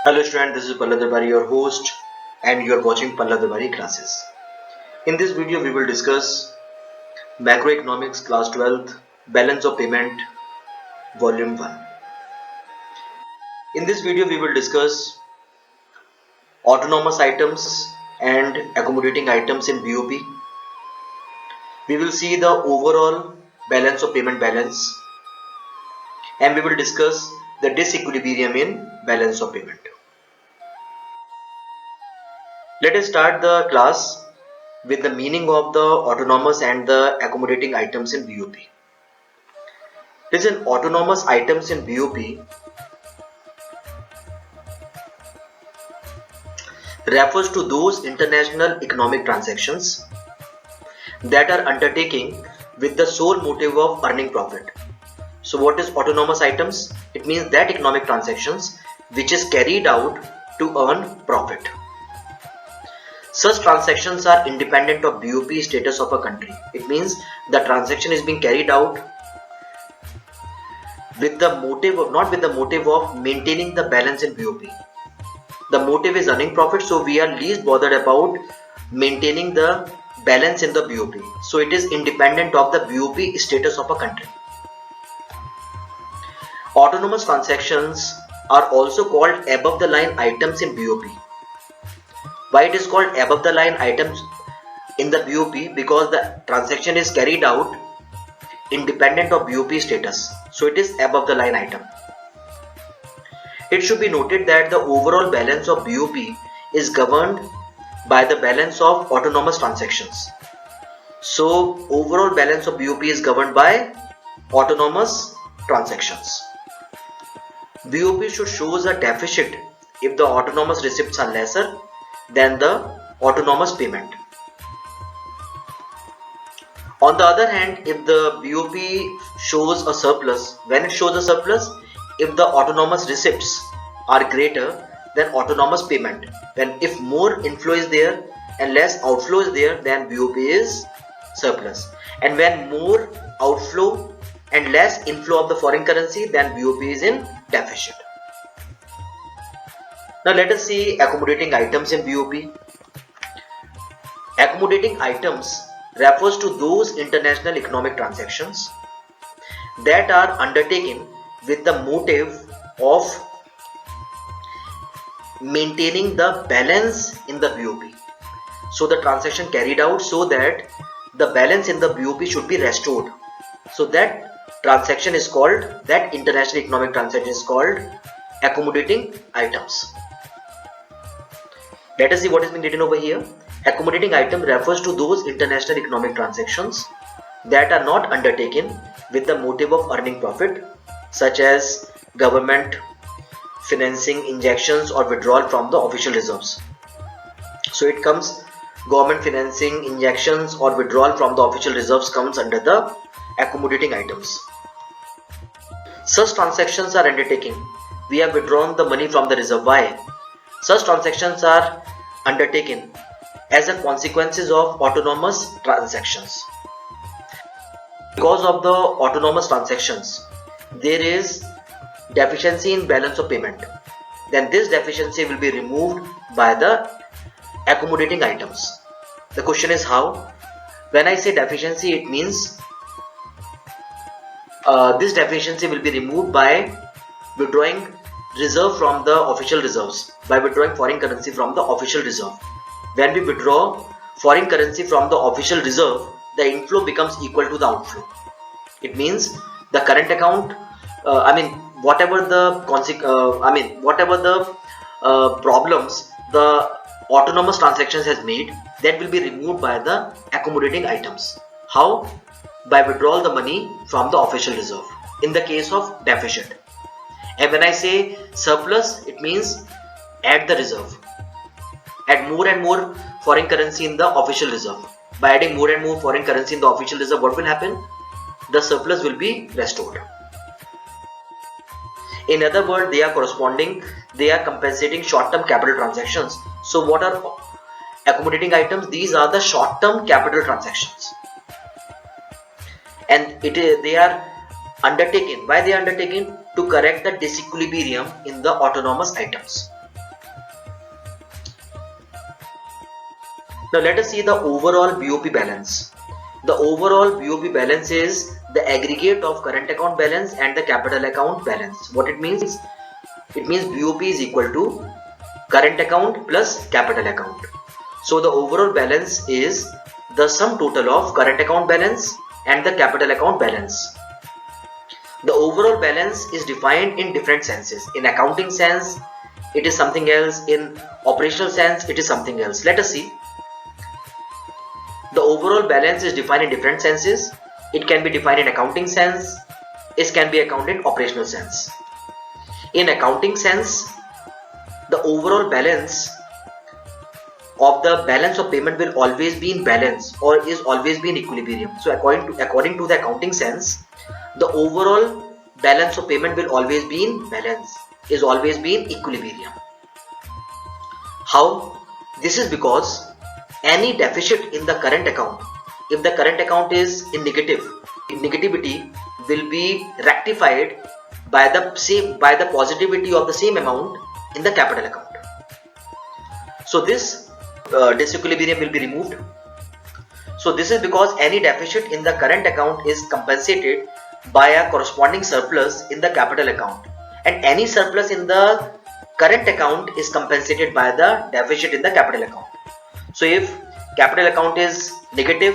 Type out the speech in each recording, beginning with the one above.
Hello student, this is Palladabari, your host, and you are watching Palladabari classes. In this video we will discuss Macroeconomics class 12th Balance of Payment volume 1. In this video we will discuss autonomous items and accommodating items in BOP. We will see the overall balance of payment balance, and we will discuss the disequilibrium in balance of payment. Let us start the class with the meaning of the autonomous and the accommodating items in BOP. Listen, autonomous items in BOP refers to those international economic transactions that are undertaken with the sole motive of earning profit. So what is autonomous items? It means that economic transactions which is carried out to earn profit. Such transactions are independent of BOP status of a country. It means the transaction is being carried out with the motive of, not with the motive of maintaining the balance in BOP. The motive is earning profit, so we are least bothered about maintaining the balance in the BOP. So it is independent of the BOP status of a country. Autonomous transactions are also called above the line items in BOP. Why it is called above the line items in the BOP? Because the transaction is carried out independent of BOP status, so it is above the line item. It should be noted that the overall balance of BOP is governed by the balance of autonomous transactions. So overall balance of BOP is governed by autonomous transactions. BOP should show a deficit if the autonomous receipts are lesser than the autonomous payment. On the other hand, if the BOP shows a surplus, when it shows a surplus, if the autonomous receipts are greater than autonomous payment, then if more inflow is there and less outflow is there, then BOP is surplus. And when more outflow and less inflow of the foreign currency, then BOP is in deficit. Now let us see accommodating items in BOP. Accommodating items refers to those international economic transactions that are undertaken with the motive of maintaining the balance in the BOP. So the transaction carried out so that the balance in the BOP should be restored. So that transaction is called, that international economic transaction is called accommodating items. Let us see what is being written over here. Accommodating item refers to those international economic transactions that are not undertaken with the motive of earning profit, such as government financing injections or withdrawal from the official reserves. So it comes, government financing injections or withdrawal from the official reserves comes under the accommodating items. Such transactions are undertaken. We have withdrawn the money from the reserve. Why? Such transactions are undertaken as a consequences of autonomous transactions. Because of the autonomous transactions, there is deficiency in balance of payment. Then this deficiency will be removed by the accommodating items. The question is how? When I say deficiency, it means this deficiency will be removed by withdrawing reserve from the official reserves, by withdrawing foreign currency from the official reserve. When we withdraw foreign currency from the official reserve, the inflow becomes equal to the outflow. It means the current account, whatever the problems the autonomous transactions has made, that will be removed by the accommodating items. How? By withdrawal the money from the official reserve in the case of deficit. And when I say surplus, it means add the reserve. Add more and more foreign currency in the official reserve. By adding more and more foreign currency in the official reserve, what will happen? The surplus will be restored. In other words, they are compensating short-term capital transactions. So what are accommodating items? These are the short-term capital transactions. And they are undertaken. Why they are undertaken? To correct the disequilibrium in the autonomous items. Now let us see the overall BOP balance. The overall BOP balance is the aggregate of current account balance and the capital account balance. What it means? It means BOP is equal to current account plus capital account. So the overall balance is the sum total of current account balance and the capital account balance. The overall balance is defined in different senses. In accounting sense, it is something else. In operational sense, it is something else. Let us see. The overall balance is defined in different senses. It can be defined in accounting sense. It can be accounted in operational sense. In accounting sense, the overall balance of the balance of payment will always be in balance or is always be in equilibrium. So according to the accounting sense, the overall balance of payment will always be in balance, is always be in equilibrium. How? This is because any deficit in the current account, if the current account is in negativity will be rectified by the positivity of the same amount in the capital account. So this disequilibrium will be removed. So this is because any deficit in the current account is compensated by a corresponding surplus in the capital account, and any surplus in the current account is compensated by the deficit in the capital account. So if capital account is negative,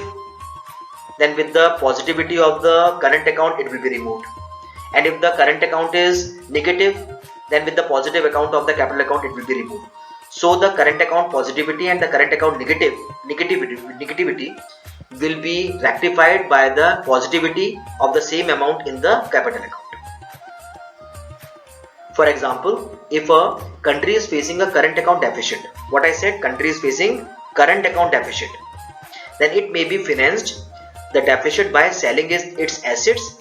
then with the positivity of the current account it will be removed, and if the current account is negative, then with the positive account of the capital account it will be removed. So the current account positivity and the current account negativity will be rectified by the positivity of the same amount in the capital account. For example, if a country is facing a current account deficit, what I said, country is facing current account deficit, then it may be financed the deficit by selling its assets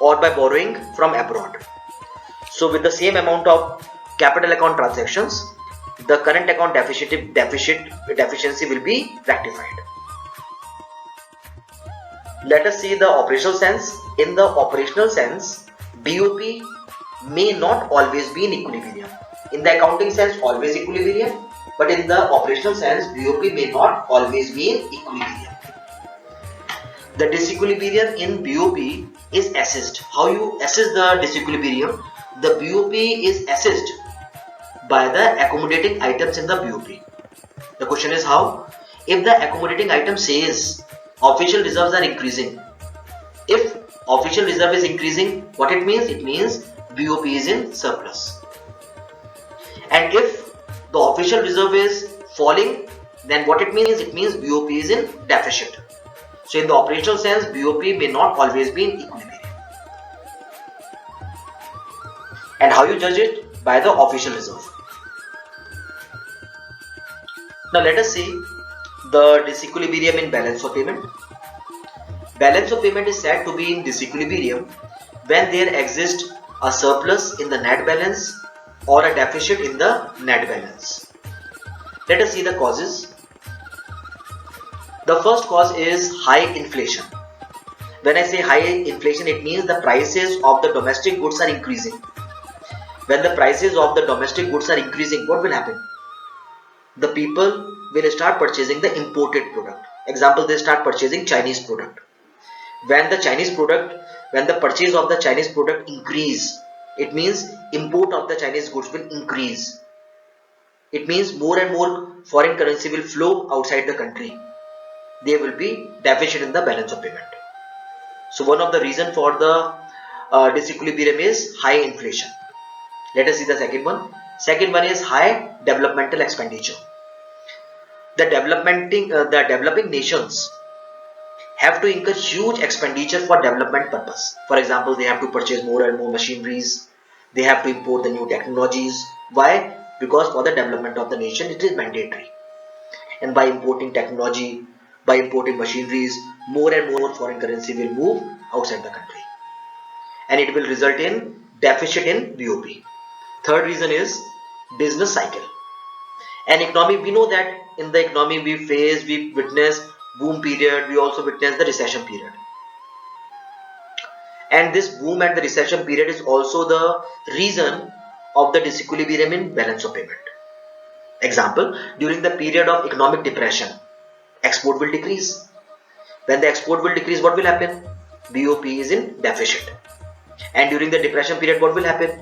or by borrowing from abroad. So with the same amount of capital account transactions, the current account deficiency will be rectified. Let us see the operational sense. In the operational sense, BOP may not always be in equilibrium. In the accounting sense, always equilibrium, but in the operational sense, BOP may not always be in equilibrium. The disequilibrium in BOP is assessed. How you assess the disequilibrium? The BOP is assessed by the accommodating items in the BOP. The question is how? If the accommodating item says official reserves are increasing, if official reserve is increasing, what it means? It means BOP is in surplus. And if the official reserve is falling, then what it means? It means BOP is in deficit. So in the operational sense, BOP may not always be in equilibrium. And how you judge it? By the official reserve. Now let us see the disequilibrium in balance of payment. Balance of payment is said to be in disequilibrium when there exists a surplus in the net balance or a deficit in the net balance. Let us see the causes. The first cause is high inflation. When I say high inflation, it means the prices of the domestic goods are increasing. When the prices of the domestic goods are increasing, what will happen? The people will start purchasing the imported product. Example, they start purchasing Chinese product. When the purchase of the Chinese product increase, it means import of the Chinese goods will increase. It means more and more foreign currency will flow outside the country. There will be deficit in the balance of payment. So one of the reasons for the disequilibrium is high inflation. Let us see the second one. Second one is high developmental expenditure. The developing nations have to incur huge expenditure for development purpose. For example, they have to purchase more and more machineries. They have to import the new technologies. Why? Because for the development of the nation, it is mandatory. And by importing technology, by importing machineries, more and more foreign currency will move outside the country. And it will result in deficit in BOP. Third reason is business cycle. And economy, we know that in the economy we witness boom period, we also witness the recession period. And this boom and the recession period is also the reason of the disequilibrium in balance of payment. Example, during the period of economic depression, export will decrease. When the export will decrease, what will happen? BOP is in deficit. And during the depression period, what will happen?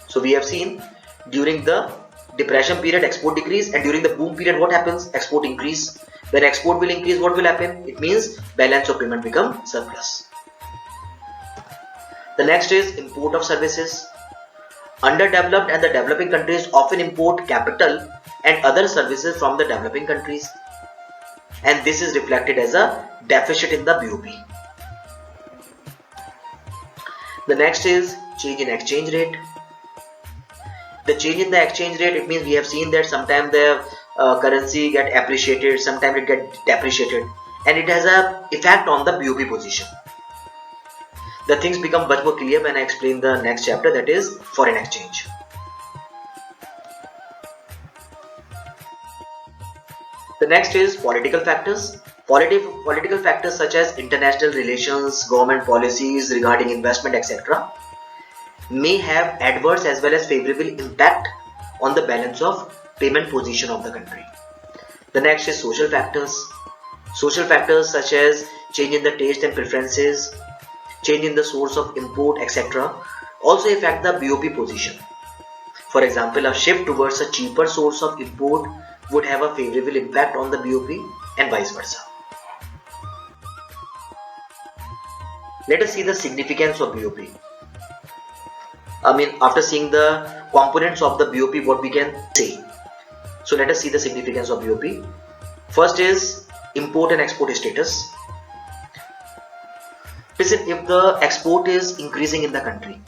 So we have seen during the depression period, export decrease, and during the boom period, what happens? Export increase. When export will increase, what will happen? It means balance of payment become surplus. The next is import of services. Underdeveloped and the developing countries often import capital and other services from the developing countries, and this is reflected as a deficit in the BOP. The next is change in exchange rate. The change in the exchange rate, it means we have seen that sometimes the currency get appreciated, sometimes it get depreciated, and it has a effect on the BOP position. The things become much more clear when I explain the next chapter, that is foreign exchange. The next is political factors. Political factors such as international relations, government policies regarding investment, etc. may have adverse as well as favorable impact on the balance of payment position of the country. The next is social factors. Social factors such as change in the taste and preferences, change in the source of import, etc. also affect the BOP position. For example, a shift towards a cheaper source of import would have a favorable impact on the BOP and vice versa. Let us see the significance of BOP. After seeing the components of the BOP, what we can say. So let us see the significance of BOP. First is import and export status. Listen, if the export is increasing in the country,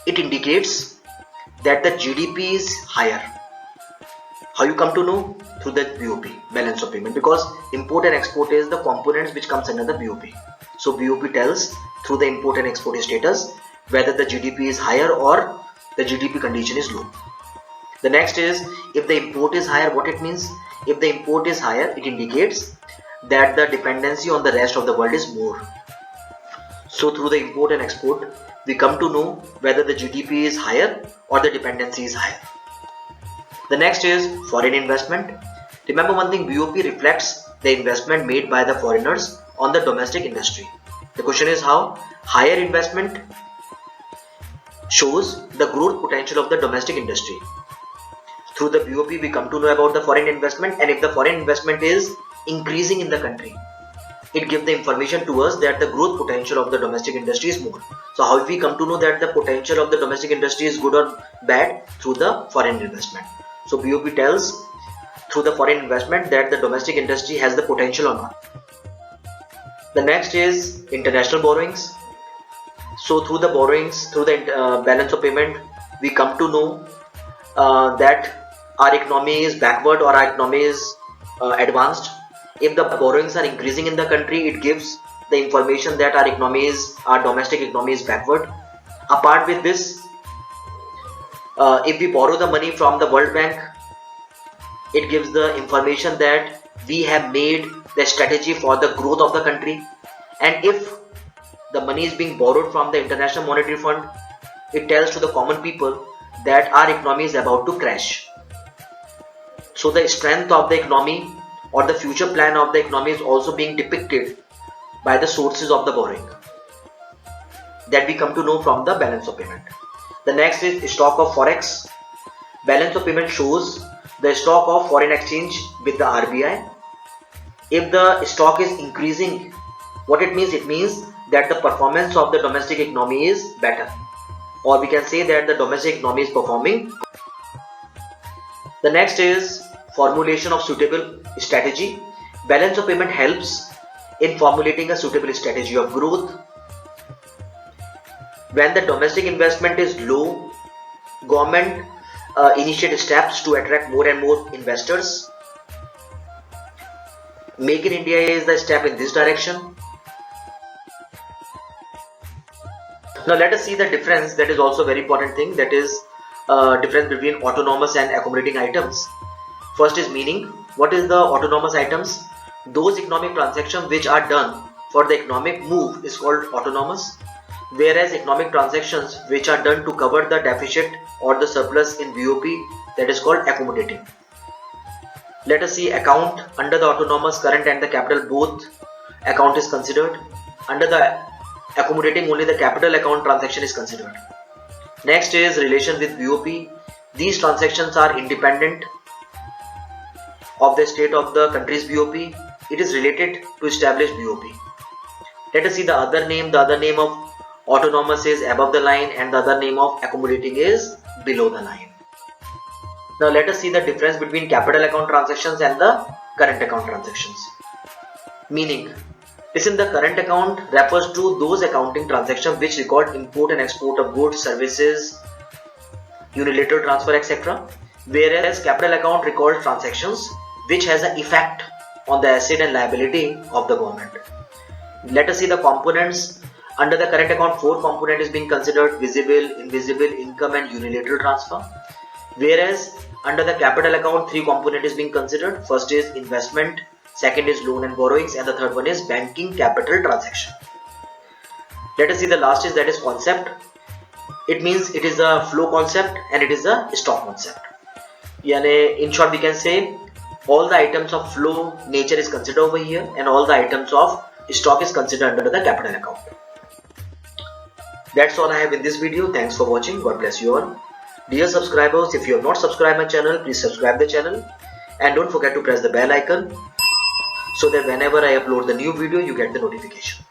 it indicates that the GDP is higher. How you come to know? Through the BOP, balance of payment, because import and export is the components which comes under the BOP. So BOP tells through the import and export status whether the GDP is higher or the GDP condition is low. The next is, if the import is higher, what it means? If the import is higher, it indicates that the dependency on the rest of the world is more. So through the import and export, we come to know whether the GDP is higher or the dependency is higher. The next is foreign investment. Remember one thing, BOP reflects the investment made by the foreigners on the domestic industry. The question is how? Higher investment shows the growth potential of the domestic industry. Through the BOP, we come to know about the foreign investment, and if the foreign investment is increasing in the country, it gives the information to us that the growth potential of the domestic industry is more. So how we come to know that the potential of the domestic industry is good or bad? Through the foreign investment. So BOP tells through the foreign investment that the domestic industry has the potential or not. The next is international borrowings. So through the borrowings, through the balance of payment, we come to know that our economy is backward or our economy is advanced. If the borrowings are increasing in the country, it gives the information that our domestic economy is backward. Apart with this, if we borrow the money from the World Bank, it gives the information that we have made the strategy for the growth of the country. And if the money is being borrowed from the International Monetary Fund, it tells to the common people that our economy is about to crash. So the strength of the economy or the future plan of the economy is also being depicted by the sources of the borrowing that we come to know from the balance of payment. The next is stock of forex. Balance of payment shows the stock of foreign exchange with the RBI. If the stock is increasing, what it means? It means that the performance of the domestic economy is better, or we can say that the domestic economy is performing. The next is formulation of suitable strategy. Balance of payment helps in formulating a suitable strategy of growth. When the domestic investment is low, government initiate steps to attract more and more investors. Make in India is the step in this direction. Now let us see the difference. That is also a very important thing. That is difference between autonomous and accommodating items. First is meaning. What is the autonomous items? Those economic transactions which are done for the economic move is called autonomous, whereas economic transactions which are done to cover the deficit or the surplus in BOP, that is called accommodating. Let us see account. Under the autonomous, current and the capital both account is considered. Under the accommodating, only the capital account transaction is considered. Next is relation with BOP. These transactions are independent of the state of the country's BOP. It is related to established BOP. Let us see the other name. The other name of autonomous is above the line and the other name of accommodating is below the line. Now let us see the difference between capital account transactions and the current account transactions. Meaning, listen, the current account refers to those accounting transactions which record import and export of goods, services, unilateral transfer, etc. Whereas capital account records transactions which has an effect on the asset and liability of the government. Let us see the components. Under the current account, 4 components is being considered: visible, invisible, income and unilateral transfer. Whereas under the capital account, 3 components is being considered. First is investment, second is loan and borrowings, and the third one is banking capital transaction. Let us see the last is, that is concept. It means it is a flow concept and it is a stock concept. In short, we can say all the items of flow nature is considered over here and all the items of stock is considered under the capital account. That's all I have in this video. Thanks for watching. God bless you all. Dear subscribers, if you have not subscribed my channel, please subscribe the channel and don't forget to press the bell icon so that whenever I upload the new video, you get the notification.